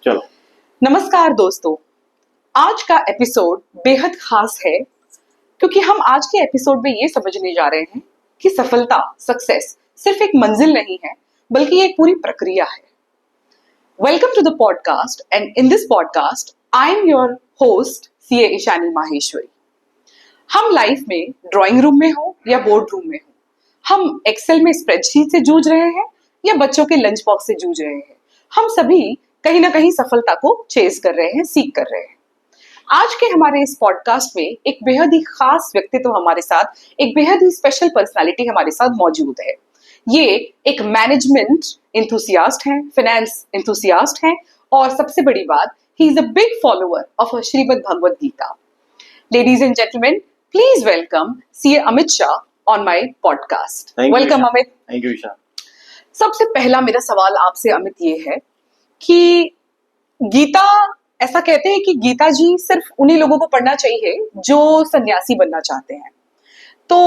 चलो। नमस्कार दोस्तों, आज का एपिसोड बेहद खास है क्योंकि हम आज के एपिसोड में ये समझने जा रहे हैं कि सफलता, सक्सेस सिर्फ एक मंजिल नहीं है बल्कि एक पूरी प्रक्रिया है। Welcome to the podcast and in this podcast I am your host CA Ishani Maheshwari. हम लाइफ में ड्राइंग रूम में हो या बोर्ड रूम में हो, हम एक्सेल में स्प्रेडशीट से जूझ रहे हैं या बच्चों के लंच बॉक्स से जूझ रहे हैं, हम सभी कहीं ना कहीं सफलता को चेस कर रहे हैं, सीख कर रहे हैं। आज के हमारे इस पॉडकास्ट में एक बेहद ही खास व्यक्तित्व हमारे साथ, एक बेहद ही स्पेशल पर्सनालिटी हमारे साथ मौजूद है। ये एक मैनेजमेंट इंथुसियास्ट हैं, फाइनेंस इंथुसियास्ट हैं और सबसे बड़ी बात, he is a big follower of Shrimad Bhagavad Gita. Ladies and gentleman, please welcome CA Amit Shah on my podcast. Welcome Amit. Thank you Isha. सबसे पहला मेरा सवाल आपसे अमित ये है कि गीता, ऐसा कहते हैं कि गीता जी सिर्फ उन्हीं लोगों को पढ़ना चाहिए जो सन्यासी बनना चाहते हैं। तो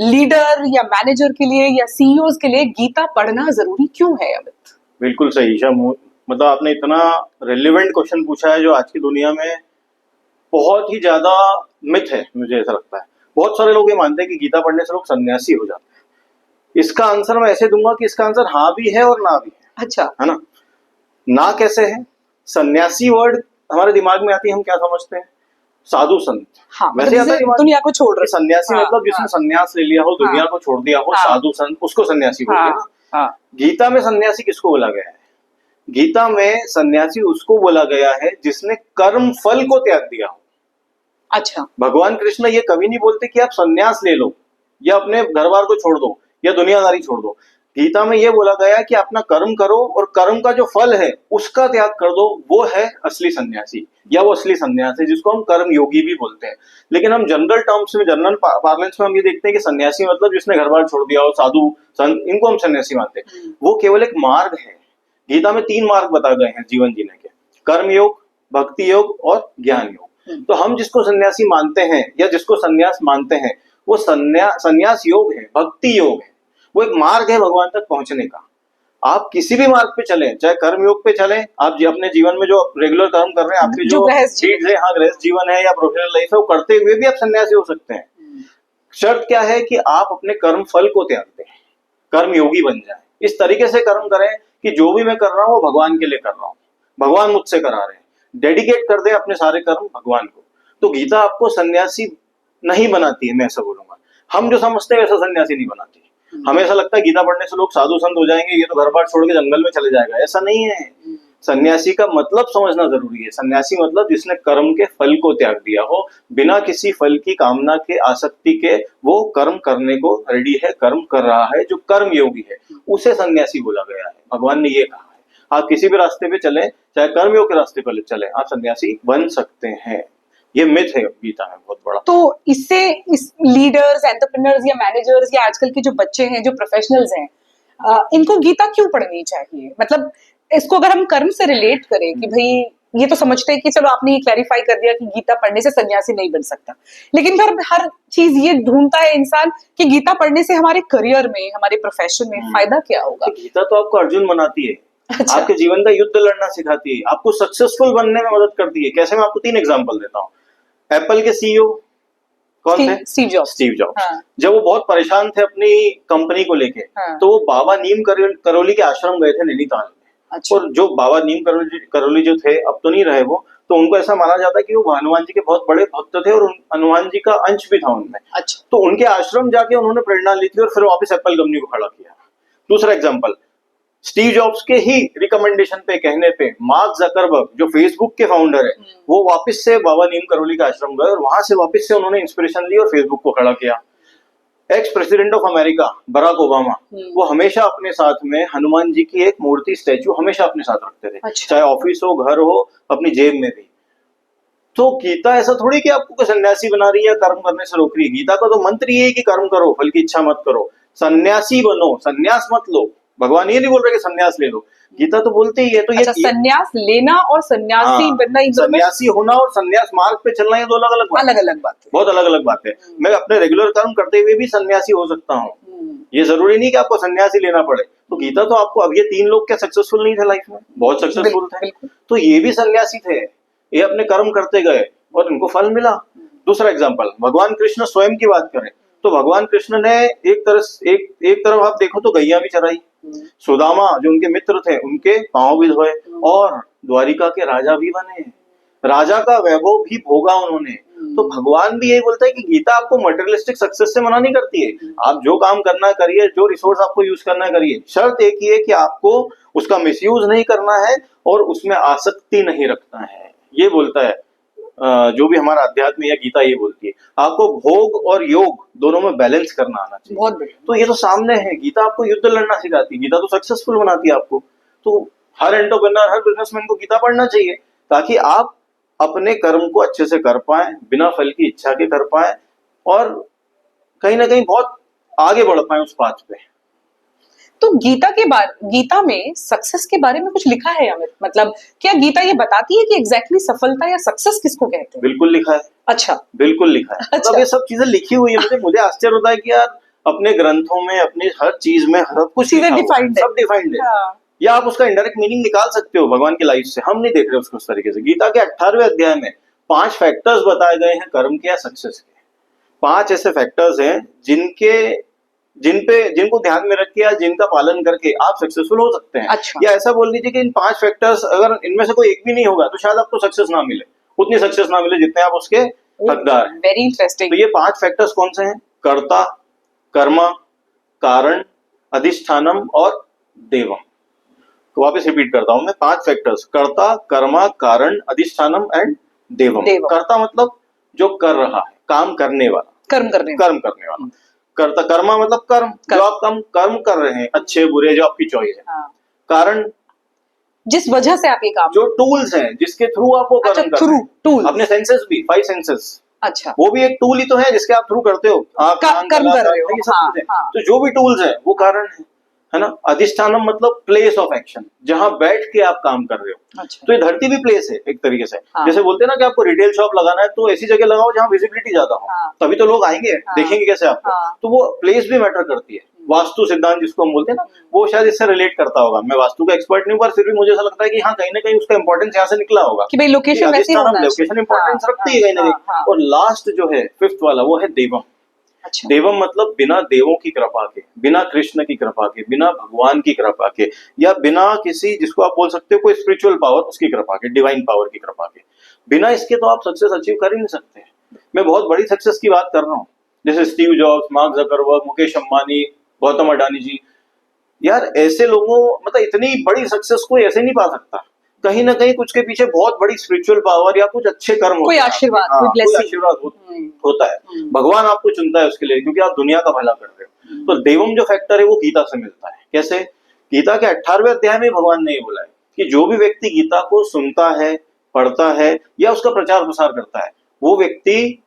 लीडर या मैनेजर के लिए या सीईओज के लिए गीता पढ़ना जरूरी क्यों है अमित? बिल्कुल सही ईशा, मतलब आपने इतना रेलेवेंट क्वेश्चन पूछा है जो आज की दुनिया में बहुत ही ज्यादा मिथ है। मुझे ऐसा लगता है बहुत सारे लोग ये मानते हैं कि गीता पढ़ने से लोग सन्यासी हो जाते हैं। इसका आंसर मैं ऐसे दूंगा कि इसका आंसर हाँ भी है और ना भी है। अच्छा, है ना? ना कैसे है? सन्यासी वर्ड हमारे दिमाग में आती है, हम क्या समझते हैं? साधु संत। हाँ, वैसे आता है दुनिया को छोड़ रहे। सन्यासी हाँ, मतलब जिसने हाँ, सन्यास ले लिया हो, दुनिया को छोड़ दिया हो, हाँ, साधु संत, उसको सन्यासी बोलते हैं ना। हाँ, गीता में सन्यासी किसको बोला गया है? गीता में सन्यासी उसको बोला गया है जिसने कर्म फल को त्याग दिया हो। अच्छा, भगवान कृष्ण ये कभी नहीं बोलते कि आप सन्यास ले लो या अपने घर बार को छोड़ दो या दुनियादारी छोड़ दो। गीता में ये बोला गया है कि अपना कर्म करो और कर्म का जो फल है उसका त्याग कर दो, वो है असली सन्यासी या वो असली सन्यास है, जिसको हम कर्म योगी भी बोलते हैं। लेकिन हम जनरल टर्म्स में, जनरल पार्लेंस में हम ये देखते हैं कि सन्यासी मतलब जिसने घर बार छोड़ दिया हो, साधु संत, इनको हम सन्यासी मानते हैं। वो केवल एक मार्ग है। गीता में 3 मार्ग बताए गए हैं जीवन जीने के: कर्म योग, भक्ति योग और ज्ञान योग। तो हम जिसको सन्यासी मानते हैं या जिसको सन्यास मानते हैं वो सन्यास योग है, भक्ति योग है। वो एक मार्ग है भगवान तक पहुंचने का। आप किसी भी मार्ग पे चलें, चाहे कर्म योग पे चलें, आप अपने जीवन में जो रेगुलर कर्म कर रहे हैं, आपके जो गृहस्थ है, हाँ गृहस्थ जीवन है या प्रोफेशनल लाइफ है, वो करते हुए भी आप सन्यासी हो सकते हैं। शर्त क्या है कि आप अपने कर्म फल को त्याग दें, कर्म योगी बन जाए। इस तरीके से कर्म करें कि जो भी मैं कर रहा हूँ वो भगवान के लिए कर रहा हूँ, भगवान मुझसे करा रहे हैं। डेडिकेट कर दे अपने सारे कर्म भगवान को। तो गीता आपको सन्यासी नहीं बनाती है, मैं ऐसा बोलूंगा। हम जो समझते हैं वैसा सन्यासी नहीं बनाती। हमें ऐसा लगता है गीता पढ़ने से लोग साधु संत हो जाएंगे, ये तो घर बार छोड़ के जंगल में चले जाएगा। ऐसा नहीं है। सन्यासी का मतलब समझना जरूरी है। सन्यासी मतलब जिसने कर्म के फल को त्याग दिया हो, बिना किसी फल की कामना के, आसक्ति के, वो कर्म करने को रेडी है, कर्म कर रहा है, जो कर्म योगी है, उसे सन्यासी बोला गया है। भगवान ने ये कहा है आप किसी भी रास्ते पे चले, चाहे कर्मयोग के रास्ते पर चले, आप सन्यासी बन सकते हैं। ये मिथ है गीता में बहुत बड़ा। तो इससे इस लीडर्स, एंटरप्रेन्योर्स या मैनेजर्स या आजकल के जो बच्चे हैं, जो प्रोफेशनल्स हैं, इनको गीता क्यों पढ़नी चाहिए? मतलब इसको अगर हम कर्म से रिलेट करें कि भाई ये तो समझते हैं कि चलो आपने ये क्लैरिफाई कर दिया कि गीता पढ़ने से सन्यासी नहीं बन सकता, लेकिन फिर हर चीज ये ढूंढता है इंसान कि गीता पढ़ने से हमारे करियर में, हमारे प्रोफेशन में फायदा क्या होगा? गीता तो आपको अर्जुन बनाती है। अच्छा। आपके जीवन का युद्ध लड़ना सिखाती है, आपको सक्सेसफुल बनने में मदद करती है। कैसे? मैं आपको 3 एग्जांपल देता हूँ। एप्पल के सीईओ कौन थे? Steve jobs. Steve jobs. हाँ। जब वो बहुत परेशान थे अपनी कंपनी को लेके, हाँ। तो वो बाबा नीम करोली के आश्रम गए थे नैनीताल में। अच्छा। और जो बाबा नीम करोली जो थे, अब तो नहीं रहे वो, तो उनको ऐसा माना जाता है कि वो हनुमान जी के बहुत बड़े भक्त थे और हनुमान जी का अंश भी था उनमें। अच्छा। तो उनके आश्रम जाके उन्होंने प्रेरणा ली थी और फिर वापस एप्पल कंपनी को खड़ा किया। दूसरा एग्जाम्पल, स्टीव जॉब्स के ही रिकमेंडेशन पे, कहने पे, मार्क जकरबर्ग जो फेसबुक के फाउंडर है, वो वापस से बाबा नीम करोली का आश्रम गए और वहां से वापस से उन्होंने इंस्पिरेशन ली और फेसबुक को खड़ा किया। Ex president of America Barack Obama, वो हमेशा अपने साथ में हनुमान जी की एक मूर्ति, स्टैचू हमेशा अपने साथ रखते थे। अच्छा। चाहे ऑफिस हो, घर हो, अपनी जेब में भी। तो गीता ऐसा थोड़ी कि आपको सन्यासी बना रही है, कर्म करने से रोक रही है। गीता का तो मंत्र ये है कि कर्म करो, फल की इच्छा मत करो, सन्यासी बनो, सन्यास मत लो। भगवान ये नहीं बोल रहे कि सन्यास ले लो, गीता तो बोलती ही है। तो अच्छा, सन्यास लेना और सन्यासी बनना, सन्यासी होना और सन्यास मार्ग पे चलना, ये 2 अलग अलग बात है। बहुत अलग अलग बात है। मैं अपने रेगुलर कर्म करते हुए भी सन्यासी हो सकता हूँ। ये जरूरी नहीं कि आपको सन्यासी लेना पड़े। तो गीता तो आपको, अब ये 3 लोग क्या सक्सेसफुल नहीं थे लाइफ में, बहुत सक्सेसफुल थे, तो ये भी सन्यासी थे, ये अपने कर्म करते गए और इनको फल मिला। दूसरा एग्जाम्पल, भगवान कृष्ण स्वयं की बात करें तो भगवान कृष्ण ने एक तरफ आप देखो तो गैया भी चराई, सुदामा जो उनके मित्र थे उनके पांव भी धोए, और द्वारिका के राजा भी बने, राजा का वैभव भी भोगा उन्होंने। तो भगवान भी यही बोलता है कि गीता आपको मटेरियलिस्टिक सक्सेस से मना नहीं करती है, आप जो काम करना है करिए, जो रिसोर्स आपको यूज करना है करिए, शर्त एक ही है कि आपको उसका मिसयूज नहीं करना है और उसमें आसक्ति नहीं रखना है। ये बोलता है जो भी हमारा अध्यात्म या गीता ये बोलती है, आपको भोग और योग दोनों में बैलेंस करना आना चाहिए। बहुत बढ़िया। तो ये तो सामने है, गीता आपको युद्ध लड़ना सिखाती है, गीता तो सक्सेसफुल बनाती है आपको। तो हर एंटरप्रेन्योर, हर बिजनेसमैन को गीता पढ़ना चाहिए ताकि आप अपने कर्म को अच्छे से कर पाए, बिना फल की इच्छा के कर पाए, और कहीं ना कहीं बहुत आगे बढ़ पाए उस पाथ पे। तो गीता में सक्सेस के बारे में कुछ लिखा है अमित? मतलब क्या गीता ये बताती है कि एग्जैक्टली सफलता या सक्सेस किसको कहते हैं? बिल्कुल लिखा है। अच्छा, बिल्कुल लिखा है। अच्छा। मतलब ये सब चीजें लिखी हुई है। मुझे आश्चर्य होता है कि यार अपने ग्रंथों में, अपनी हर चीज में सब कुछ चीजें लिखा हुआ है, डिफाइंड है। सब डिफाइंड है। हाँ। या आप उसका इनडायरेक्ट मीनिंग निकाल सकते हो भगवान की लाइफ से, हम नहीं देख रहे उसको उस तरीके से। गीता के 18वें अध्याय में 5 फैक्टर्स बताए गए हैं कर्म के या सक्सेस के। 5 ऐसे फैक्टर्स हैं जिनको ध्यान में रख के या जिनका पालन करके आप सक्सेसफुल हो सकते हैं। अच्छा। या ऐसा बोल दीजिए कि इन 5 फैक्टर्स अगर इनमें से कोई एक भी नहीं होगा तो शायद आपको सक्सेस ना मिले, उतनी सक्सेस ना मिले जितने आप उसके हकदार हैं। Very interesting. तो ये 5 फैक्टर्स कौन से हैं? कर्ता, कर्मा, कारण, अधिष्ठानम और देवम। तो वापस रिपीट करता हूं मैं, 5 फैक्टर्स, कर्ता, कर्मा, कारण, अधिष्ठानम एंड देवम। कर्ता मतलब जो कर रहा है, काम करने वाला, कर्म करने वाला। कर्ता, कर्मा मतलब कर्म, जो आप कर्म कर रहे हैं, अच्छे बुरे जो आपकी चॉइस है। हाँ। कारण, जिस वजह से आप ये काम, जो टूल्स हैं जिसके थ्रू आप वो कर्म कर रहे हैं। अपने सेंसेस भी, 5 सेंसेस, अच्छा, वो भी एक टूल ही तो है जिसके आप थ्रू करते हो, आप कर्म कर रहे हो। ये सब हाँ, चीजें। हाँ। तो जो भी टूल्स है वो कारण है ना। अधिष्ठानम मतलब प्लेस ऑफ एक्शन, जहां बैठ के आप काम कर रहे हो। अच्छा। तो ये धरती भी प्लेस है एक तरीके से। हाँ। जैसे बोलते हैं ना कि आपको रिटेल शॉप लगाना है तो ऐसी जगह लगाओ जहां विजिबिलिटी ज्यादा हो। हाँ। तभी तो लोग आएंगे, हाँ। देखेंगे कैसे आपको। हाँ। तो वो प्लेस भी मैटर करती है। वास्तु सिद्धांत जिसको हम बोलते हैं ना, वो शायद इससे रिलेट करता होगा। मैं वास्तु का एक्सपर्ट नहीं हूँ, पर फिर भी मुझे ऐसा लगता है कि हाँ, कहीं ना कहीं उसका इंपॉर्टेंस यहाँ से निकला होगा कि भाई लोकेशन वैसी होना चाहिए। लोकेशन इंपॉर्टेंस रखती है कहीं ना कहीं। हाँ। और लास्ट जो है 5th वाला, वो है देवम। अच्छा। देवम मतलब बिना देवों की कृपा के, बिना कृष्ण की कृपा के, बिना भगवान की कृपा के, या बिना किसी, जिसको आप बोल सकते हो कोई स्पिरिचुअल पावर, उसकी कृपा के, डिवाइन पावर की कृपा के, बिना इसके तो आप सक्सेस अचीव कर ही नहीं सकते। मैं बहुत बड़ी सक्सेस की बात कर रहा हूँ, जैसे Steve Jobs, Mark Zuckerberg, Mukesh Ambani, Gautam Adani ji. यार ऐसे लोगों, मतलब इतनी बड़ी सक्सेस कोई ऐसे नहीं पा सकता। कहीं ना कहीं कुछ के पीछे बहुत बड़ी स्पिरिचुअल पावर या कुछ अच्छे कर्म होते कोई हैं। आशीर्वाद, हाँ, कोई कोई blessing। आशीर्वाद होता है। भगवान आपको चुनता है उसके लिए, क्योंकि आप दुनिया का भला कर रहे हो। तो देवम जो फैक्टर है वो गीता से मिलता है। कैसे? गीता के 18वें अध्याय में भगवान ने ये बोला है कि जो भी व्यक्ति गीता को सुनता है, पढ़ता है या उसका प्रचार प्रसार करता है, वो व्यक्ति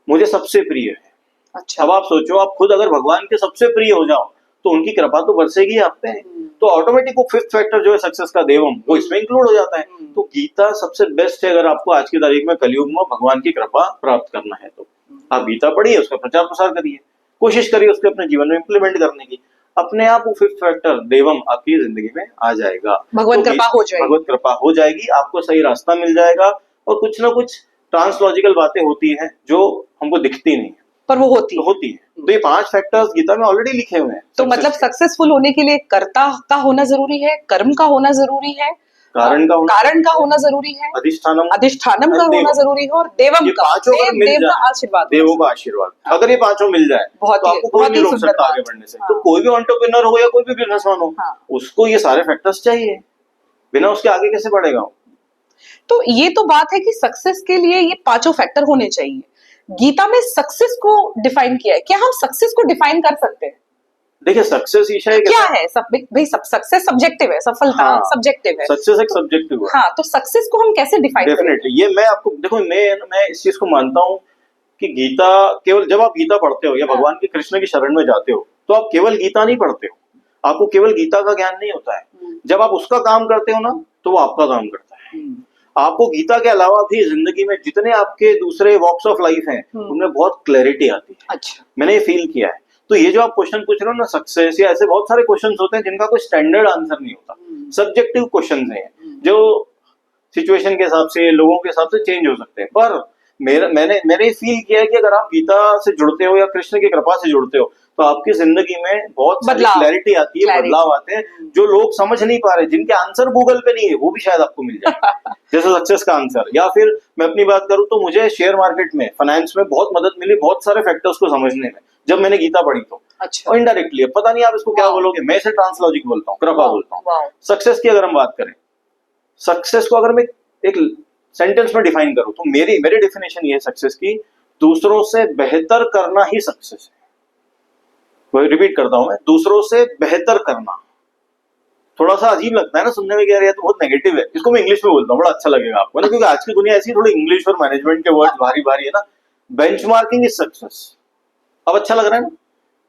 मुझे सबसे प्रिय है। अच्छा। अब आप सोचो, आप खुद अगर भगवान के सबसे प्रिय हो जाओ तो उनकी कृपा तो बरसेगी आप पे। तो ऑटोमेटिक वो 5th फैक्टर जो है सक्सेस का, देवम, वो इसमें इंक्लूड हो जाता है। तो गीता सबसे बेस्ट है अगर आपको आज की तारीख में कलयुग में भगवान की कृपा प्राप्त करना है तो। आप गीता पढ़िए, उसका प्रचार प्रसार करिए, कोशिश करिए उसके अपने जीवन में इंप्लीमेंट करने की। अपने आप वो 5th फैक्टर देवम आपकी जिंदगी में आ जाएगा। भगवान कृपा हो जाएगी। भगवत कृपा हो जाएगी, आपको सही रास्ता मिल जाएगा। और कुछ ना कुछ ट्रांसलॉजिकल बातें होती हैं जो हमको दिखती नहीं है, पर वो होती है। तो ये 5 फैक्टर्स गीता में ऑलरेडी लिखे हुए हैं। तो मतलब सक्सेसफुल होने के लिए कर्ता का होना जरूरी है, कर्म का होना जरूरी है, कारण का होना जरूरी है, अधिष्ठानम का होना जरूरी है, और देवम ये का, पांचों अगर मिल देव का जाए, आशीर्वाद, देवों का आशीर्वाद अगर ये पांचों मिल जाए तो आपको कोई नहीं रोक सकता आगे बढ़ने से। तो कोई भी एंटरप्रेन्योर हो या कोई भी बिजनेसमैन हो, उसको ये सारे फैक्टर्स चाहिए, बिना उसके आगे कैसे बढ़ेगा। तो ये तो बात है कि सक्सेस के लिए ये 5 फैक्टर होने चाहिए। गीता में सक्सेस को डिफाइन किया है, क्या हम सक्सेस को डिफाइन कर सकते हैं? देखिए, सक्सेस ईशा क्या है? भाई सक्सेस सब्जेक्टिव है, सफलता सब्जेक्टिव है, सक्सेस एक सब्जेक्टिव है। हाँ, तो सक्सेस को हम कैसे डिफाइन करें? डेफिनेटली, ये मैं आपको देखो, मैं इस चीज को मानता हूँ कि गीता केवल, जब आप गीता पढ़ते हो या भगवान के कृष्ण की शरण में जाते हो, तो आप केवल गीता नहीं पढ़ते हो, आपको केवल गीता का ज्ञान नहीं होता है। जब आप उसका काम करते हो ना, तो वो आपका काम करता है। आपको गीता के अलावा भी जिंदगी में जितने आपके दूसरे वॉक्स ऑफ लाइफ हैं, उनमें बहुत क्लैरिटी आती है। अच्छा। मैंने ये फील किया है। तो ये जो आप क्वेश्चन पूछ रहे हो ना, सक्सेस या ऐसे बहुत सारे क्वेश्चंस होते हैं जिनका कोई स्टैंडर्ड आंसर नहीं होता, सब्जेक्टिव क्वेश्चंस हैं जो सिचुएशन के हिसाब से, लोगों के हिसाब से चेंज हो सकते हैं। पर मैंने फील किया है कि अगर आप गीता से जुड़ते हो या कृष्ण की कृपा से जुड़ते हो तो आपकी जिंदगी में बहुत सारी क्लैरिटी आती है, बदलाव आते हैं जो लोग समझ नहीं पा रहे, जिनके आंसर गूगल पे नहीं है, वो भी शायद आपको मिल जाए जैसे सक्सेस का आंसर। या फिर मैं अपनी बात करूं तो मुझे शेयर मार्केट में, फाइनेंस में बहुत मदद मिली बहुत सारे फैक्टर्स को समझने में जब मैंने गीता पढ़ी तो। अच्छा। और इनडायरेक्टली, पता नहीं आप इसको क्या बोलोगे, मैं इसे ट्रांसलॉजिक बोलता हूँ, कृपा बोलता हूँ। सक्सेस की अगर हम बात करें, सक्सेस को अगर मैं एक सेंटेंस में डिफाइन करूं तो मेरी डेफिनेशन ये है सक्सेस की, दूसरों से बेहतर करना ही सक्सेस है। वही रिपीट करता हूं मैं, दूसरों से बेहतर करना। थोड़ा सा अजीब लगता है ना सुनने में, कह रहे हैं तो बहुत नेगेटिव है, इसको मैं इंग्लिश में बोलता हूँ, बड़ा अच्छा लगेगा आपको ना, क्योंकि आज की दुनिया ऐसी थोड़ी इंग्लिश और मैनेजमेंट के वर्ड भारी भारी है ना। Benchmarking is success. अब अच्छा लग रहा है ना,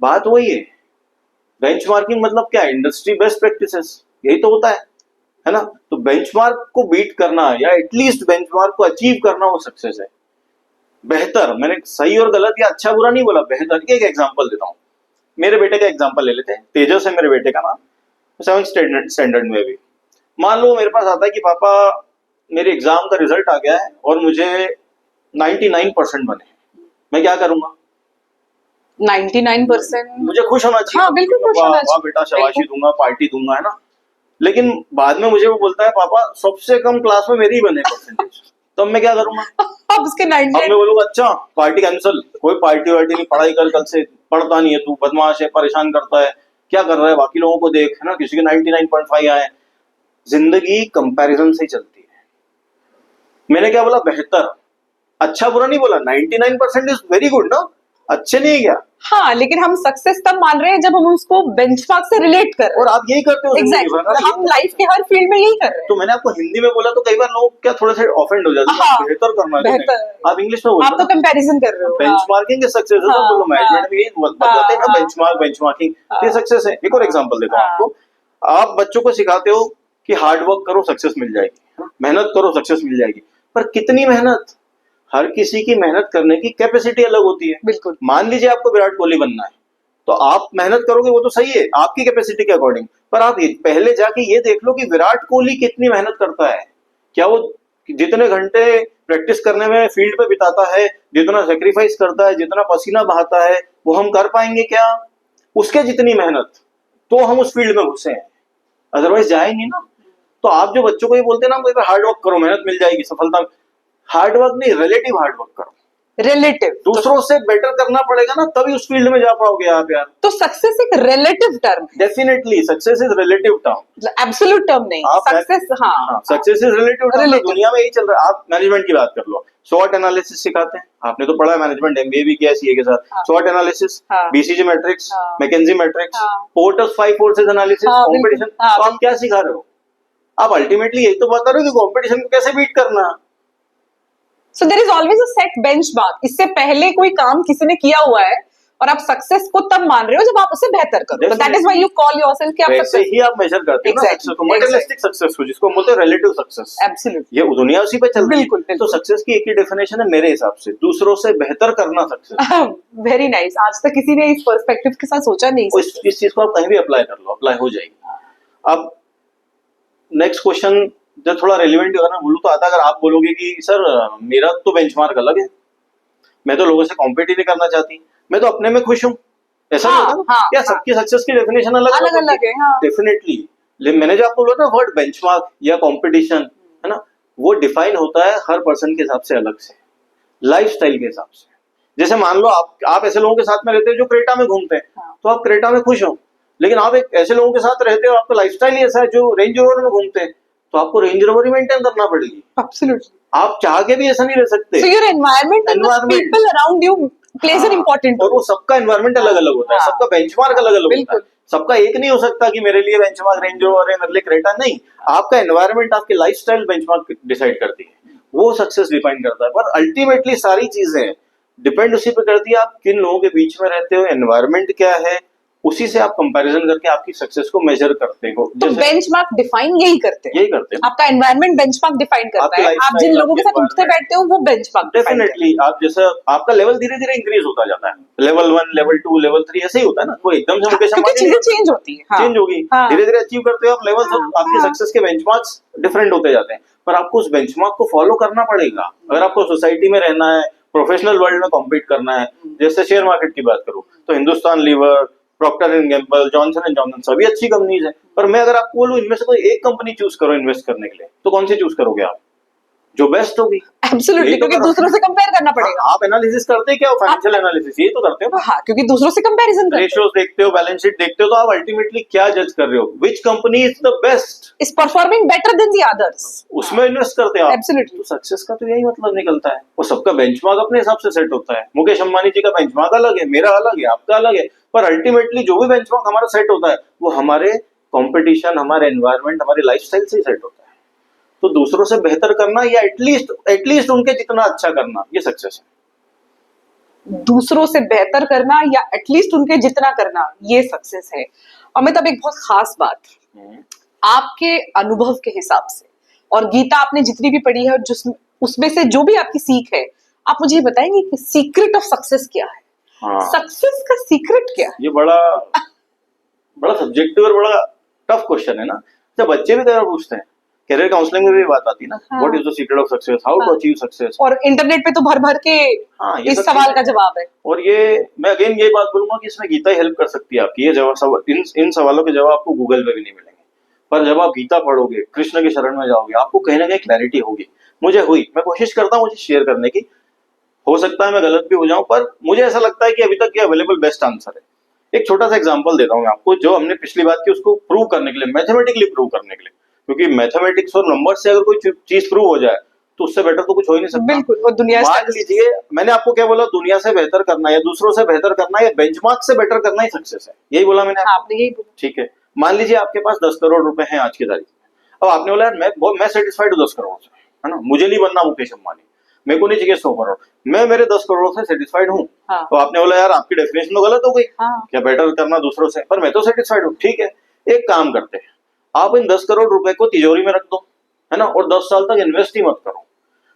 बात वही है। बेंचमार्किंग मतलब क्या है? इंडस्ट्री बेस्ट प्रैक्टिसेस, यही तो होता है ना। तो बेंचमार्क को बीट करना या एटलीस्ट बेंचमार्क को अचीव करना वो सक्सेस है। बेहतर, मैंने सही और गलत या अच्छा बुरा नहीं बोला, बेहतर। एक एग्जांपल देता हूँ, मेरे बेटे का एग्जांपल ले लेते हैं। तेजस है मेरे बेटे का नाम, 7th स्टैंडर्ड में भी। मान लो मेरे पास आता है कि पापा मेरे एग्जाम का रिजल्ट आ गया है और मुझे 99% बने, मैं क्या करूंगा? 99% मुझे खुश होना चाहिए। हाँ, बिल्कुल खुश होना चाहिए। बेटा शाबाशी दूंगा, पार्टी दूंगा, है ना। लेकिन बाद में मुझे वो बोलता है पापा सबसे कम क्लास में मेरी ही बने परसेंटेज, तो मैं क्या करूंगा? अब उसके 99 अब मैं बोलूंगा अच्छा पार्टी कैंसिल, कोई पार्टी वार्टी नहीं, पढ़ाई कर, कल से पढ़ता नहीं है तू, बदमाश है, परेशान करता है, क्या कर रहा है, बाकी लोगों को देख, है ना, किसी के 99.5 आए। जिंदगी कंपैरिजन से चलती है। मैंने क्या बोला? बेहतर, अच्छा बुरा नहीं बोला। 99% इज वेरी गुड ना, अच्छे नहीं है क्या? हाँ, लेकिन हम सक्सेस तब मान रहे हैं जब हम उसको बेंचमार्क से रिलेट कर रहे हैं। और आप यही करते हो एग्जैक्टली, हम लाइफ के हर फील्ड में यही कर रहे हैं। तो मैंने आपको हिंदी में बोला तो कई बार लोग क्या थोड़े से ऑफेंड हो जाते हैं। हाँ, बेहतर करना है बेहतर। आप इंग्लिश में बोलो, आप तो कंपैरिजन कर रहे हो। बेंचमार्किंग के सक्सेस है। तो बोलो मैनेजमेंट में यही बताते हैं ना, बेंचमार्किंग ये सक्सेस है। एक और एग्जांपल देता हूँ आपको। आप बच्चों को सिखाते हो कि हार्ड वर्क करो सक्सेस मिल जाएगी, मेहनत करो सक्सेस मिल जाएगी, पर कितनी मेहनत? हर किसी की मेहनत करने की कैपेसिटी अलग होती है। बिल्कुल। मान लीजिए आपको विराट कोहली बनना है तो आप मेहनत करोगे, वो तो सही है आपकी कैपेसिटी के अकॉर्डिंग, पर आप पहले जाके ये देख लो कि विराट कोहली कितनी मेहनत करता है। क्या वो जितने घंटे प्रैक्टिस करने में फील्ड पे बिताता है, जितना सेक्रीफाइस करता है, जितना पसीना बहाता है, वो हम कर पाएंगे क्या? उसके जितनी मेहनत, तो हम उस फील्ड में घुसे हैं, अदरवाइज जाएंगे ना। तो आप जो बच्चों को ये बोलते हैं ना, हार्ड वर्क करो मेहनत मिल जाएगी सफलता, हार्ड वर्क नहीं, रिलेटिव हार्ड वर्क करो। रिलेटिव, दूसरों से बेटर करना पड़ेगा ना, तभी उस फील्ड में जा पाओगे आप यार। तो सक्सेस एक रिलेटिव टर्म है। Definitely success is relative term, absolute term नहीं। सक्सेस, हाँ, सक्सेस इज रिलेटिव टर्म। दुनिया में यही चल रहा है। आप मैनेजमेंट की बात कर लो, SWOT एनालिसिस सिखाते हैं, आपने तो पढ़ा है मैनेजमेंट, MBA भी किया सीए के साथ। SWOT analysis, BCG matrix, McKinsey matrix, Porter's 5 forces analysis, competition. तो आप क्या सिखा रहे हो? आप अल्टीमेटली यही तो बता रहे हो कि कंपटीशन को कैसे बीट करना। So there is always a set benchmark. इससे पहले कोई काम किसी ने किया हुआ है और आप सक्सेस को तब मान रहे हो जब आप उसे बेहतर करो। So that is why you call yourself कि आप वैसे ही आप मेजर करते हो ना सक्सेस को, मटेरियलिस्टिक सक्सेस को, जिसको बोलते हैं रिलेटिव सक्सेस। एब्सोल्युटली, ये दुनिया उसी पे चल रही है। बिल्कुल। तो सक्सेस की एक ही डेफिनेशन है मेरे हिसाब से, दूसरों से बेहतर करना सक्सेस। Very nice. आज तक किसी ने इस पर्सपेक्टिव के साथ सोचा नहीं। इस चीज को आप कहीं भी अप्लाई कर लो, अप्लाई हो जाएगी। अब नेक्स्ट क्वेश्चन जब थोड़ा रेलिवेंट होगा ना, बोलूं तो आता, अगर आप बोलोगे कि सर मेरा तो बेंचमार्क अलग है, मैं तो लोगों से कॉम्पीट ही नहीं करना चाहती, मैं तो अपने में खुश हूँ, ऐसा नहीं होता ना? क्या सबकी सक्सेस की डेफिनेशन अलग अलग है? डेफिनेटली। मैंने जो आपको बोला ना वर्ड बेंचमार्क या कंपटीशन, है ना, वो डिफाइन होता है हर पर्सन के हिसाब से अलग से, लाइफस्टाइल के हिसाब से। जैसे मान लो आप ऐसे लोगों के साथ में रहते हो जो क्रेटा में घूमते हैं, तो आप क्रेटा में खुश हो। लेकिन आप एक ऐसे लोगों के साथ रहते हो, आपका लाइफस्टाइल ही ऐसा है, जो रेंज रोवर में घूमते हैं, तो आपको रेंज रोवर ही मेंटेन करना पड़ेगी। एब्सोल्युटली। आप चाह के भी ऐसा नहीं रह सकते। So your environment and the people around you plays an important role. और वो सबका एनवायरमेंट अलग अलग होता है, सबका बेंचमार्क अलग अलग होता है। सबका एक नहीं हो सकता कि मेरे लिए बेंचमार्क रेंज रोवर है, मेरे लिए क्रेटा नहीं। आपका एनवायरमेंट, आपकी लाइफस्टाइल बेंचमार्क डिसाइड करती है, वो सक्सेस डिफाइन करता है। पर अल्टीमेटली सारी चीजें डिपेंड उसी पे करती है आप किन लोगों के बीच में रहते हो, एनवायरमेंट क्या है, उसी से आप कंपैरिजन करके आपकी सक्सेस को मेजर करते हो। तो बेंचमार्क डिफाइन यही करते हैं, यही करते हैं आपका एनवायरनमेंट बेंचमार्क डिफाइन करता आपकी है, आप lifestyle, जिन लोगों के आपके साथ उठते environment। बैठते हो वो बेंचमार्क डिफाइन करता डेफिनेटली आप जैसा आपका लेवल धीरे धीरे इंक्रीज होता जाता है, लेवल 1 लेवल 2 लेवल 3 ऐसे ही होता है ना, वो एकदम से है। मुकेश क्योंकि अंबानी चीजें चेंज होती है। हाँ, चेंज होगी, हाँ, धीरे धीरे अचीव करते हो आप लेवल, हाँ, सब आपके हाँ। सक्सेस के बेंचमार्क्स डिफरेंट होते जाते हैं, पर आपको उस बेंचमार्क को फॉलो करना पड़ेगा अगर आपको सोसाइटी में रहना है, प्रोफेशनल वर्ल्ड में कॉम्पीट करना है। जैसे शेयर मार्केट की बात करूं तो Hindustan Lever, Procter and Gamble, Johnson and Johnson सभी अच्छी कंपनीज हैं, पर मैं अगर आपको बोलूं इनमें से कोई एक कंपनी चूज करो इन्वेस्ट करने के लिए, तो कौन सी चूज करोगे आप? जो बेस्ट होगी। एब्सोल्युटली, यही तो क्योंकि करो। दूसरों से कंपेयर करना पड़ेगा। आप एनालिसिस करते क्या हो? फाइनेंशियल एनालिसिस यही तो करते हो ना, हाँ, क्योंकि दूसरों से कंपैरिजन करते रेशियोज देखते हो, बैलेंस शीट देखते हो, तो आप अल्टीमेटली क्या जज कर रहे हो? Which company is the best, is performing better than the others, उसमें इन्वेस्ट करते हो आप। एब्सोल्युटली। तो सक्सेस का तो यही मतलब निकलता है, वो सबका बेंचमार्क अपने हिसाब से सेट होता है। मुकेश अंबानी जी का बेंचमार्क अलग है, मेरा अलग है, आपका अलग है, पर अल्टीमेटली जो भी बेंचमार्क हमारा सेट होता है वो हमारे कंपटीशन, हमारे एनवायरनमेंट, हमारी लाइफस्टाइल से ही सेट होता है। तो दूसरों से बेहतर करना या एटलीस्ट उनके जितना अच्छा करना, ये सक्सेस है। दूसरों से बेहतर करना या एटलीस्ट उनके जितना करना, ये सक्सेस है। अमित, अब एक बहुत खास बात, आपके अनुभव के हिसाब से, और गीता आपने जितनी भी पढ़ी है और जिसमें उसमें से जो भी आपकी सीख है, आप मुझे ये बताएंगे कि सीक्रेट ऑफ सक्सेस क्या है? हाँ, सक्सेस का सीक्रेट क्या है? ये बड़ा बड़ा सब्जेक्टिव और बड़ा टफ क्वेश्चन है ना। जब बच्चे भी कई पूछते हैं, करियर काउंसलिंग में भी बात आती है ना, हाँ। What is the secret of success, how to हाँ। अचीव सक्सेस, और इंटरनेट पे तो भर भर के हाँ, ये इस सब सवाल चीजें का हैं। जवाब है। और ये मैं अगेन ये बात बोलूंगा कि इसमें गीता ही हेल्प कर सकती है आपकी। ये जवाब इन सवालों के जवाब आपको गूगल पे भी नहीं मिलेंगे, पर जब आप गीता पढ़ोगे, कृष्ण के शरण में जाओगे, आपको कहीं ना कहीं क्लैरिटी होगी। मुझे हुई, मैं कोशिश करता हूँ मुझे शेयर करने की, हो सकता है मैं गलत भी हो जाऊं, पर मुझे ऐसा लगता है कि अभी तक ये अवेलेबल बेस्ट आंसर है। एक छोटा सा एग्जांपल देता हूं मैं आपको, जो हमने पिछली बात की उसको प्रूव करने के लिए, मैथमेटिकली प्रूव करने के लिए, क्योंकि मैथमेटिक्स और नंबर से अगर कोई चीज प्रूव हो जाए तो उससे बेटर तो कुछ हो ही नहीं सकता। बिल्कुल, और दुनिया मान लीजिए, मैंने आपको क्या बोला, दुनिया से बेहतर करना या दूसरों से बेहतर करना या बेंचमार्क से बेटर करना ही सक्सेस है, यही बोला मैंने। हाँ, आपने यही बोला। ठीक है, मान लीजिए आपके पास 10 करोड़ रुपए हैं आज की तारीख में। अब आपने बोला यार मैं सेटिस्फाइड हूँ 10 करोड़ से, है ना, मुझे नहीं बनना मुकेश अंबानी, मेरे को नहीं चाहिए 100 करोड़, मैं मेरे 10 करोड़ से सेटिस्फाइड हूँ। हाँ। तो आपने बोला यार आपकी डेफिनेशन तो गलत हो गई, हाँ। क्या बेटर करना दूसरों से, पर मैं तो सेटिस्फाइड हूँ। ठीक है, एक काम करते हैं, आप इन 10 करोड़ रुपए को तिजोरी में रख दो, है ना, और 10 साल तक इन्वेस्ट ही मत करो।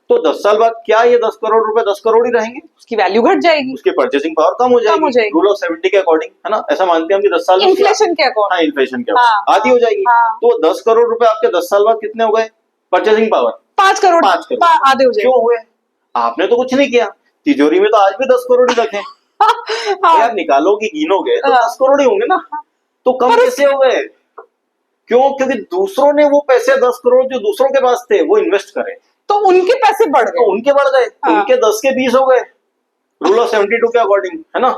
तो 10 साल बाद क्या ये 10 करोड़ रुपए 10 करोड़ ही रहेंगे? उसकी वैल्यू घट जाएगी, उसकी परचेसिंग पावर कम हो जाएगी। रूल ऑफ 70 के अकॉर्डिंग, है ना, ऐसा मानते हैं हम कि 10 साल में इन्फ्लेशन के अकॉर्डिंग। हाँ, इन्फ्लेशन के हाँ, आधी हो जाएगी। हाँ। तो 10 करोड़ रुपए आपके 10 साल बाद कितने हो गए? परचेसिंग पावर 5 करोड़, 5 करोड़ आधे हो जाएंगे। क्यों हुए? आपने तो कुछ नहीं किया, तिजोरी में तो आज भी 10 करोड़ ही रखे। हाँ। यार निकालोगे, गिनोगे तो हाँ। 10 करोड़ ही होंगे ना, तो कम कैसे हो गए? क्यों? क्योंकि दूसरों ने वो पैसे 10 करोड़ जो दूसरों के पास थे वो इन्वेस्ट करे, तो उनके पैसे बढ़ तो गए, उनके बढ़ गए, हाँ। उनके 10 के 20 हो गए, रूल ऑफ 72 के अकॉर्डिंग, है ना।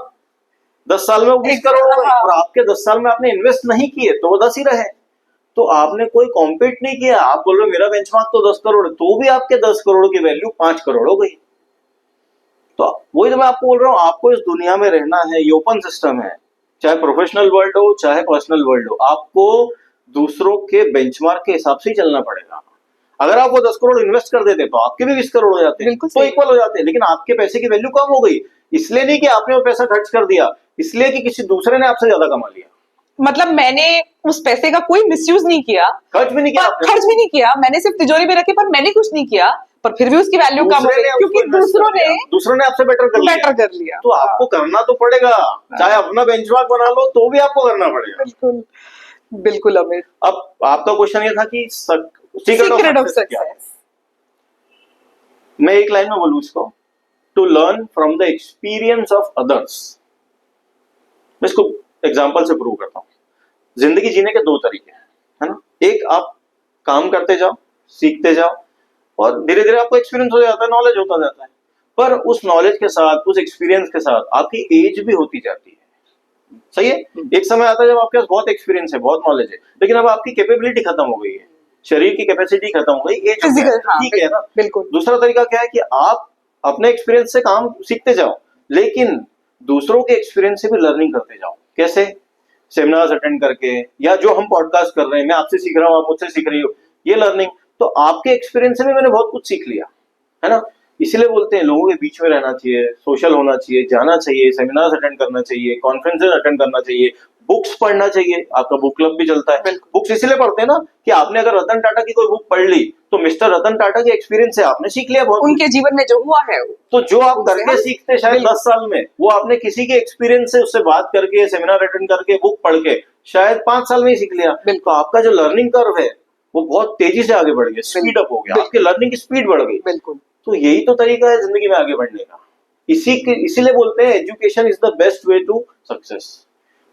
10 साल में वो 20 करोड़ हो गए, हाँ। और आपके 10 साल में आपने इन्वेस्ट नहीं किए तो वो 10 ही रहे। तो आपने कोई कॉम्पीट नहीं किया, आप बोल रहे हो मेरा बेंचमार्क तो 10 करोड़ है, तो भी आपके 10 करोड़ की वैल्यू 5 करोड़ हो गई। तो वही तो मैं आपको बोल रहा हूँ, आपको इस दुनिया में रहना है, ये ओपन सिस्टम है, चाहे प्रोफेशनल वर्ल्ड हो चाहे पर्सनल वर्ल्ड हो, आपको दूसरों के बेंचमार्क के हिसाब से ही चलना पड़ेगा। अगर आप वो 10 करोड़ इन्वेस्ट कर देते तो आपके भी 20 करोड़ हो जाते हैं, बिल्कुल तो सही। इक्वल हो जाते हैं, लेकिन आपके पैसे की वैल्यू कम हो गई, इसलिए नहीं कि आपने वो पैसा खर्च कर दिया, इसलिए कि किसी दूसरे ने आपसे ज्यादा कमा लिया। मतलब मैंने उस पैसे का कोई मिसयूज नहीं किया, खर्च भी नहीं किया आपने। खर्च भी नहीं किया, मैंने सिर्फ तिजोरी में रखे, पर मैंने कुछ नहीं किया, पर फिर भी उसकी वैल्यू कम हो दूसरे गई, ने क्योंकि उसको invest कर दिया, दूसरों ने आपसे बेटर कर लिया। तो आपको करना तो पड़ेगा, चाहे अपना बेंचमार्क बना लो तो भी आपको करना पड़ेगा। बिल्कुल बिल्कुल अमित। अब आपका क्वेश्चन ये था कि सीक्रेट ऑफ सक्सेस, मैं एक लाइन में बोलूं इसको, to learn from the experience of others. मैं इसको एग्जांपल से प्रूव करता हूं। जिंदगी जीने के 2 तरीके हैं, है ना। एक, आप काम करते जाओ, सीखते जाओ, और धीरे धीरे आपको एक्सपीरियंस हो जाता है, नॉलेज होता जाता है, पर उस नॉलेज के साथ, उस एक्सपीरियंस के साथ आपकी एज भी होती जाती है। सही है, एक समय आता है जब आपके पास बहुत एक्सपीरियंस है, बहुत नॉलेज है, लेकिन अब आपकी कैपेबिलिटी खत्म हो गई है, शरीर की कैपेसिटी खत्म हो गई, एज हो गया, ठीक है ना। बिल्कुल। दूसरा तरीका क्या है कि आप अपने एक्सपीरियंस से काम सीखते जाओ, लेकिन दूसरों के एक्सपीरियंस से भी लर्निंग करते जाओ। कैसे? सेमिनार्स अटेंड करके, या जो हम पॉडकास्ट कर रहे हैं, मैं आपसे सीख रहा हूँ, आप मुझसे सीख रही हो, ये लर्निंग। तो आपके एक्सपीरियंस से भी मैंने बहुत कुछ सीख लिया, है ना। इसीलिए बोलते हैं लोगों के बीच में रहना चाहिए, सोशल होना चाहिए, जाना चाहिए, सेमिनार्स अटेंड करना चाहिए, कॉन्फ्रेंसेस अटेंड करना चाहिए, बुक्स पढ़ना चाहिए, आपका बुक क्लब भी चलता है। बिल्कुल। बुक्स इसलिए पढ़ते हैं ना कि आपने अगर रतन टाटा की कोई बुक पढ़ ली तो मिस्टर रतन टाटा के एक्सपीरियंस से आपने सीख लिया बहुत कुछ। उनके जीवन में जो हुआ है तो जो आप उनसे करके हम- सीखते शायद बिल्कुल। 10 साल में, वो आपने किसी के एक्सपीरियंस से उससे बात करके, सेमिनार अटेंड करके, बुक पढ़ के शायद 5 साल में ही सीख लिया। बिल्कुल। तो आपका जो लर्निंग कर्व है वो बहुत तेजी से आगे बढ़ गया, स्पीड अप हो गया, बिल्कुल। आपकी लर्निंग की स्पीड बढ़ गई। बिल्कुल। तो यही तो तरीका है जिंदगी में आगे बढ़ने का। इसीलिए बोलते हैं education is the best way to success.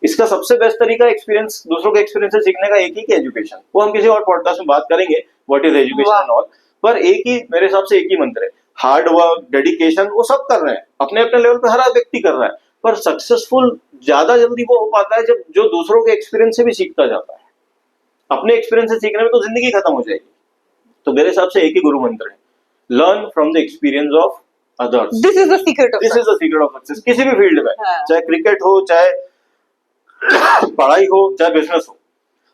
इसका सबसे बेस्ट तरीका एक्सपीरियंस, दूसरों के एक्सपीरियंस से सीखने का एक ही एजुकेशन। वो हम किसी और पॉडकास्ट में बात करेंगे what is education and all. पर एक ही, मेरे हिसाब से एक ही मंत्र है, हार्ड वर्क, डेडिकेशन, वो सब कर रहे हैं अपने अपने लेवल पे, हर व्यक्ति कर रहा है। पर सक्सेसफुल ज्यादा जल्दी वो हो पाता है जब जो दूसरों के एक्सपीरियंस से भी सीखता जाता है। अपने एक्सपीरियंस से सीखने में तो जिंदगी खत्म हो जाएगी। तो मेरे हिसाब से एक ही गुरु मंत्र है, learn from the experience of others. This is the secret of this is the secret of success. किसी भी फील्ड में, हाँ। चाहे क्रिकेट हो, चाहे पढ़ाई हो, चाहे बिजनेस हो,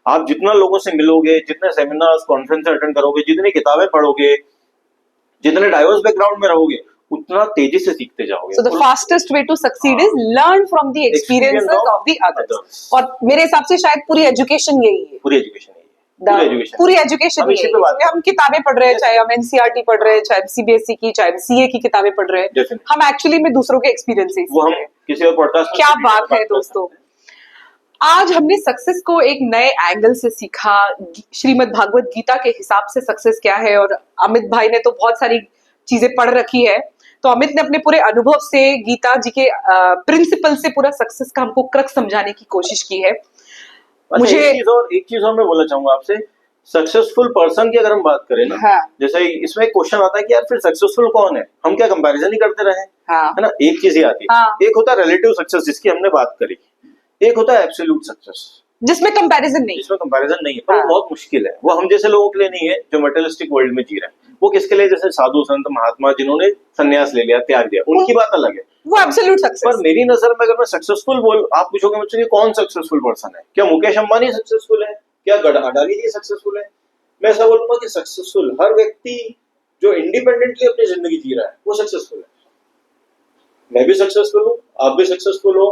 आप जितना लोगों से मिलोगे, जितने सेमिनार्स, कॉन्फ्रेंस अटेंड करोगे, जितनी किताबें पढ़ोगे, जितने डाइवर्स बैकग्राउंड में रहोगे, उतना तेजी से सीखते जाओगे। So the fastest way to succeed is learn from the experiences of the others. और मेरे हिसाब से शायद पूरी एजुकेशन यही है। पूरी एजुकेशन पूरी एजुकेशन हम इसी यही पे बात है। हम किताबें पढ़ रहे हैं, चाहे हम एनसीईआरटी पढ़ रहे हैं, चाहे सीबीएसई की, चाहे सीए की किताबें पढ़ रहे हैं, Definitely. हम एक्चुअली में दूसरों के एक्सपीरियंस से वो हम किसी और पॉडकास्ट में क्या बात है दोस्तों। आज हमने सक्सेस को एक नए एंगल से सीखा। श्रीमद् भागवत गीता के हिसाब से सक्सेस क्या है, और अमित भाई ने तो बहुत सारी चीजें पढ़ रखी है। तो अमित ने अपने पूरे अनुभव से गीता जी के प्रिंसिपल से पूरा सक्सेस का हमको क्रक्स समझाने की कोशिश की है। मुझे एक चीज और मैं बोलना चाहूंगा आपसे, सक्सेसफुल पर्सन की अगर हम बात करें ना, हाँ। जैसे इसमें एक क्वेश्चन आता है कि यार फिर सक्सेसफुल कौन है, हम क्या कंपैरिजन ही करते रहे, हाँ। है ना। एक चीज ही आती है, हाँ। एक होता है रिलेटिव सक्सेस जिसकी हमने बात करी, एक होता है एब्सोल्यूट सक्सेस जिसमें कंपैरिजन नहीं। जिसमें कंपैरिजन नहीं है। पर हाँ। वो बहुत मुश्किल है, वो हम जैसे लोगों के लिए नहीं है जो मटेरियलिस्टिक वर्ल्ड में जी रहे हैं। वो किसके लिए, जैसे साधु संत महात्मा जिन्होंने संन्यास ले लिया, त्याग दिया, उनकी बात अलग है। वो एब्सोल्यूट पर सक्सेस। मेरी नजर में अगर मैं सक्सेसफुल बोल, आप पूछोगे मुझसे कि कौन सक्सेसफुल पर्सन है, क्या मुकेश अंबानी सक्सेसफुल है, क्या अडानी जी सक्सेसफुल है, मैं ऐसा बोलूंगा कि सक्सेसफुल हर व्यक्ति जो इंडिपेंडेंटली अपनी जिंदगी जी रहा है वो सक्सेसफुल है। मैं भी सक्सेसफुल हूँ, आप भी सक्सेसफुल हो,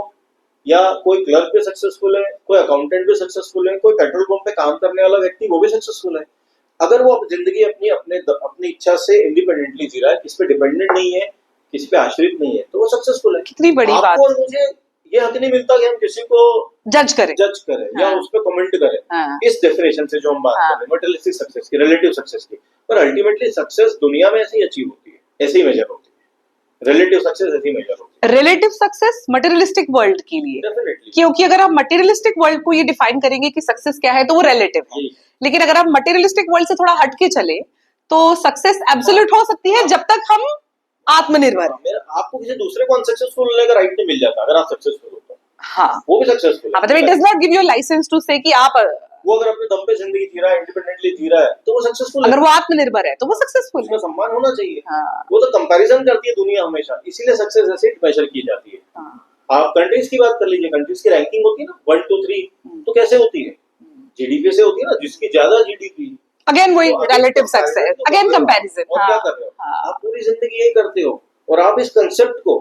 या कोई क्लर्क भी सक्सेसफुल है, कोई अकाउंटेंट भी सक्सेसफुल है, कोई पेट्रोल पंप पे काम करने वाला व्यक्ति वो भी सक्सेसफुल है। अगर वो जिंदगी अपनी इच्छा से इंडिपेंडेंटली जी रहा है, किसी पे डिपेंडेंट नहीं है, किसी पे आश्रित नहीं है, तो वो सक्सेसफुल है। कितनी बड़ी बात। आपको और मुझे ये हक नहीं मिलता कि हम किसी को जज करें या हाँ। उस पर कमेंट करें। हाँ। इस डेफिनेशन से जो हम बात हाँ। कर रहे हैं मटेरियलिस्टिक सक्सेस की, रिलेटिव सक्सेस की, पर अल्टीमेटली सक्सेस दुनिया में ऐसे ही अचीव होती है, ऐसे ही मेजर होती है। रिलेटिव सक्सेस ऐसे ही मेजर होती है रिलेटिव सक्सेस मटेरियलिस्टिक वर्ल्ड के लिए, डेफिनेटली। क्योंकि अगर आप मटेरियलिस्टिक वर्ल्ड को ये डिफाइन करेंगे कि सक्सेस क्या है तो वो रिलेटिव है। लेकिन अगर आप मटेरियलिस्टिक वर्ल्ड से थोड़ा हट के चले तो सक्सेस एब्सोल्यूट हो सकती है जब तक हम आत्मनिर्भर। आपको किसी दूसरे को अनसक्सेसफुल होने का राइट नहीं मिल जाता अगर आप सक्सेसफुल हो तो। हाँ, वो भी सक्सेसफुल है। मतलब it does not give you license to say कि आप, वो अगर अपने दम पे जिंदगी जी रहा है, इंडिपेंडेंटली जी रहा है, तो वो सक्सेसफुल है। अगर वो आत्मनिर्भर है तो वो सक्सेसफुल उसमें है। सम्मान होना चाहिए। हाँ। वो तो कंपैरिजन करती है दुनिया हमेशा, इसीलिए सक्सेस ऐसे मेजर की जाती है। हाँ। आप कंट्रीज की बात कर लीजिए, कंट्रीज की रैंकिंग होती है ना 1 2 3, तो कैसे होती है, जीडीपी से होती है ना, जिसकी ज्यादा जीडीपी। अगेन वही तो रिलेटिव सक्सेस, अगेन कंपैरिजन। और क्या कर रहे हो, आप पूरी जिंदगी यही करते हो, और आप इस कंसेप्ट को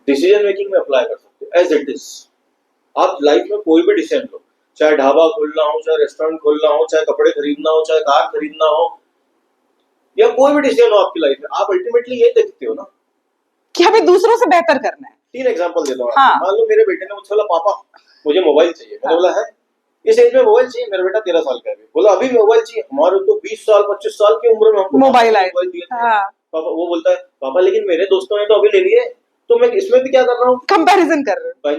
डिसीजन मेकिंग में अप्लाई कर सकते हो एज इट इज। आप लाइफ में कोई भी डिसीजन लो, चाहे ढाबा खोलना हो, चाहे रेस्टोरेंट खोलना हो, चाहे कपड़े खरीदना हो, चाहे कार खरीदना हो, या कोई भी डिसीजन हो आपकी लाइफ में, आप अल्टीमेटली ये देखते हो ना कि हमें दूसरों से बेहतर करना है। 3 एग्जांपल देता हूँ। हाँ। मान लो मेरे बेटे ने मुझसे बोला पापा मुझे मोबाइल चाहिए, मैंने बोला है इस एज में मोबाइल चाहिए, मेरा बेटा 13 साल का है, बोला अभी मोबाइल चाहिए, हमारे तो 20 साल 25 साल की उम्र में हमको मोबाइल आए। दिए थे। हाँ। पापा, वो बोलता है पापा लेकिन मेरे दोस्तों ने तो अभी ले लिए, तो मैं इसमें भी क्या कर रहा हूँ, कंपैरिजन कर रहे हो।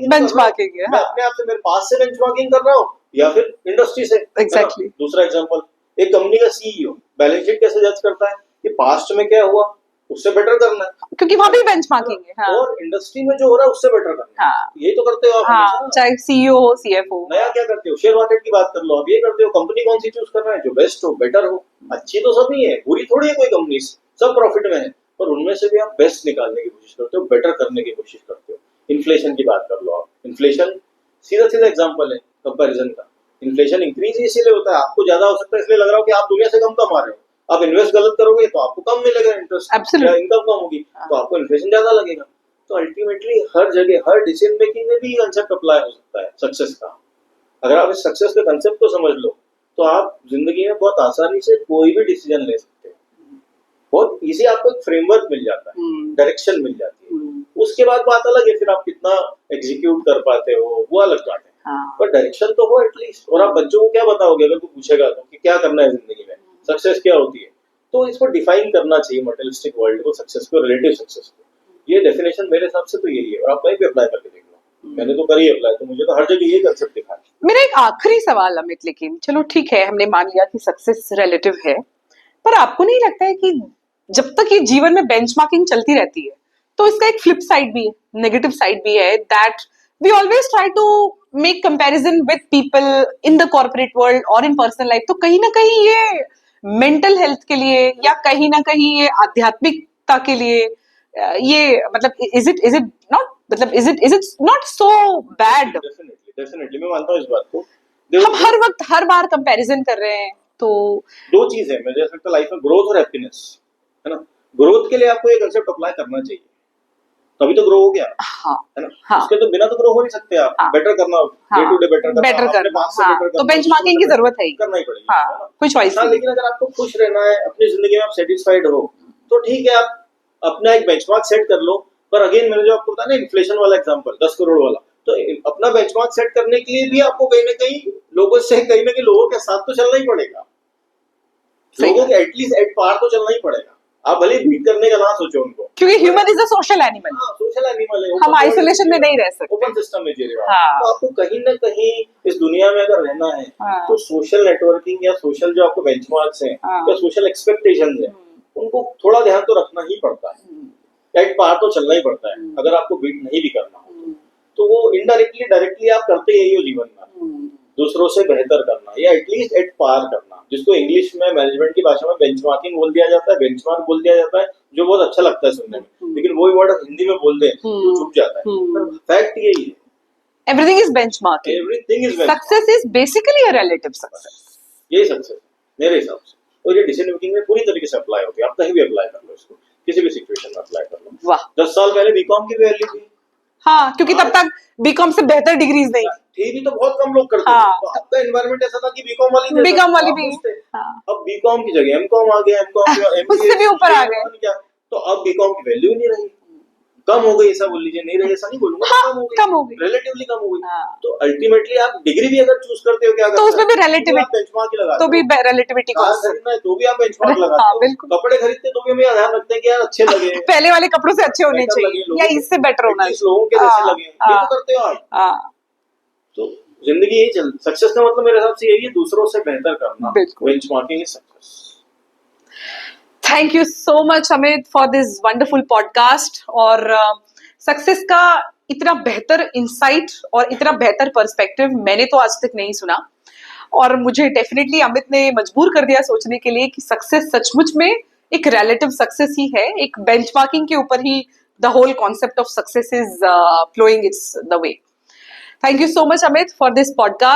बेंचमार्किंग है। मैं अपने आप से, मेरे पास से बेंचमार्किंग कर रहा हूँ या फिर इंडस्ट्री से। Exactly. दूसरा एग्जांपल, एक कंपनी का सीईओ बैलेंस शीट कैसे जज करता है कि पास्ट में क्या हुआ, उससे बेटर करना है, क्योंकि वहां भी बेंचमार्किंग है। हाँ। और इंडस्ट्री में जो हो रहा है उससे बेटर करना है। हाँ। यही तो करते हो आप हाँ, हमेशा। चाहे सीईओ हो, सीएफओ। नया क्या करते हो, शेयर मार्केट की बात कर लो, आप ये करते हो, कंपनी कौन सी चूज कर रहे हैं जो बेस्ट हो, बेटर हो। अच्छी तो सभी है, बुरी थोड़ी है कोई कंपनी, सब प्रॉफिट में है, पर उनमें से भी आप बेस्ट निकालने की कोशिश करते हो, बेटर करने की कोशिश करते हो। इन्फ्लेशन की बात कर लो आप, इन्फ्लेशन सीधा सीधा एग्जांपल है कंपैरिजन का। इन्फ्लेशन इंक्रीज इसीलिए होता है, आपको ज्यादा हो सकता है इसलिए लग रहा हो कि आप दुनिया से कम कमा रहे हो, आप इन्वेस्ट गलत करोगे तो आपको कम मिलेगा इंटरेस्ट या इनकम कम होगी, तो आपको इन्फ्लेशन ज्यादा लगेगा। तो अल्टीमेटली हर जगह हर डिसीजन मेकिंग में भी ये कंसेप्ट अप्लाई हो सकता है सक्सेस का। अगर आप इस सक्सेस के कंसेप्ट को समझ लो तो आप जिंदगी में बहुत आसानी से कोई भी डिसीजन ले सकते हो। बहुत इजी आपको एक फ्रेमवर्क मिल जाता है, डायरेक्शन मिल जाती है। उसके बाद बात अलग है, फिर आप कितना एग्जीक्यूट कर पाते हो वो अलग बात है। हाँ। पर डायरेक्शन तो हो एटलीस्ट। और आप बच्चों को क्या बताओगे अगर तू पूछेगा तो कि क्या करना है जिंदगी में, सक्सेस क्या होती है, तो इसको डिफाइन करना चाहिए मटेरियलिस्टिक वर्ल्ड को, सक्सेस को, रिलेटिव सक्सेस को। ये डेफिनेशन मेरे हिसाब से तो यही है, और आप कहीं भी अप्लाई करके देख लो। मैंने तो करी अप्लाई, तो मुझे तो हर जगह ये कंसेप्ट दिखा है। मेरा एक आखिरी सवाल अमित, लेकिन चलो ठीक है, हमने मान लिया कि सक्सेस रिलेटिव है, पर आपको नहीं लगता है कि जब तक ये जीवन में बेंचमार्किंग चलती रहती है तो इसका एक फ्लिप साइड भी है, नेगेटिव साइड भी है, that we always try to make comparison with people in the corporate world और इन पर्सनल लाइफ। तो कहीं ना कहीं ये मेंटल हेल्थ के लिए या कहीं ना कहीं ये आध्यात्मिकता के लिए ये मतलब इज इट नॉट, मतलब is it not so bad? Definitely मैं मानता हूँ इस बात को। हम हर वक्त हर बार कंपैरिजन कर रहे हैं तो दो चीज है, मुझे ऐसा लगता है लाइफ में ग्रोथ और हैप्पीनेस, है ना। ग्रोथ के लिए आपको ये कंसेप्ट अप्लाई करना चाहिए, तभी तो ग्रो हो गया, हाँ, है ना। हाँ, उसके तो बिना तो ग्रो हो नहीं सकते आप। हाँ, बेटर करना, डे टू डे बेटर करना, बेटर अपने करना, पास से हाँ, बेटर तो करना, बेंचमार्किंग की जरूरत है ही, करना ही पड़ेगी, हाँ, है ना। कोई चॉइस हाँ, नहीं। लेकिन अगर आपको खुश रहना है अपनी जिंदगी में, आप सेटिस्फाइड हो, तो ठीक है, आप अपना एक बेंचमार्क सेट कर लो। पर अगेन मैंने जो आपको बताया ना इन्फ्लेशन वाला एग्जांपल, 10 करोड़ वाला, तो अपना बेंचमार्क सेट करने के लिए भी आपको कहीं ना कहीं लोगों के साथ तो चलना ही पड़ेगा। लोगों के एटलीस्ट एट पार तो चलना ही पड़ेगा। आप भले बीट करने का ना सोचो उनको, क्योंकि human is a social animal, social animal है, हम आइसोलेशन में नहीं रह सकते, ओपन सिस्टम में जी रहे हो। हाँ। तो आपको कहीं ना कहीं इस दुनिया में अगर रहना है, हाँ। तो सोशल नेटवर्किंग या सोशल जो आपको बेंचमार्क्स हैं, हाँ। या सोशल एक्सपेक्टेशंस हैं, उनको थोड़ा ध्यान तो रखना ही पड़ता है। एट पार तो चलना ही पड़ता है। अगर आपको बीट नहीं भी करना हो तो वो इनडायरेक्टली डायरेक्टली आप करते यही हो जीवन में, दूसरों से बेहतर करना या एटलीस्ट एट पार करना, जिसको इंग्लिश में मैनेजमेंट की भाषा में बेंचमार्किंग बोल दिया जाता है, बेंचमार्क बोल दिया जाता है, जो बहुत अच्छा लगता है सुनने में। लेकिन वही वर्ड हिंदी में बोल दें तो चुप जाता है। पर फैक्ट यही है, everything is benchmarking, everything is success is basically a relative success. यही सक्सेस मेरे हिसाब से, और ये डिसीजन मेकिंग में पूरी तरीके से अप्लाई होती है। आप कहीं भी अप्लाई कर लो इसको, किसी भी सिचुएशन में अप्लाई कर लो। वाह, 10 साल पहले बीकॉम की वैल्यू थी, हाँ, क्योंकि तब तक बीकॉम से बेहतर डिग्रीज नहीं थी भी, तो बहुत कम लोग करते हाँ। थे। तो आपका एनवायरनमेंट ऐसा था कि बीकॉम वाली भी, हाँ। अब बीकॉम की जगह एमकॉम आ गया, एमकॉम उससे भी ऊपर आ गए, तो अब बीकॉम की वैल्यू ही नहीं रही, कम हो गई, ऐसा बोल लीजिए, नहीं रही ऐसा नहीं बोलूंगा, हाँ, कम हो गई, रिलेटिवली कम हो गई। हाँ। तो अल्टीमेटली आप डिग्री भी अगर चूज करते हो, क्या तो उसमें भी रिलेटिविटी, बेंचमार्क लगाते तो भी रिलेटिविटी कार खरीदना है तो भी आप बेंचमार्क लगाते हो, बिल्कुल। कपड़े खरीदते तो भी हमें ध्यान रखते हैं कि यार अच्छे लगे, पहले वाले कपड़ों से अच्छे होने चाहिए या इससे बेटर होना चाहिए, लोगों के जैसे लगे, ये तो करते हो आप। तो जिंदगी यही चल, सक्सेस का मतलब मेरे हिसाब से यही है, दूसरों से बेहतर करना, benchmarking is success. Thank you so much Amit for this wonderful podcast, और सक्सेस का इतना बेहतर इंसाइट और इतना बेहतर पर्सपेक्टिव मैंने तो आज तक नहीं सुना, और मुझे डेफिनेटली अमित ने मजबूर कर दिया सोचने के लिए कि सक्सेस सचमुच में एक रिलेटिव सक्सेस ही है, एक बेंचमार्किंग के ऊपर ही the whole concept of success is flowing it's the way. Thank you so much, Amit, for this podcast.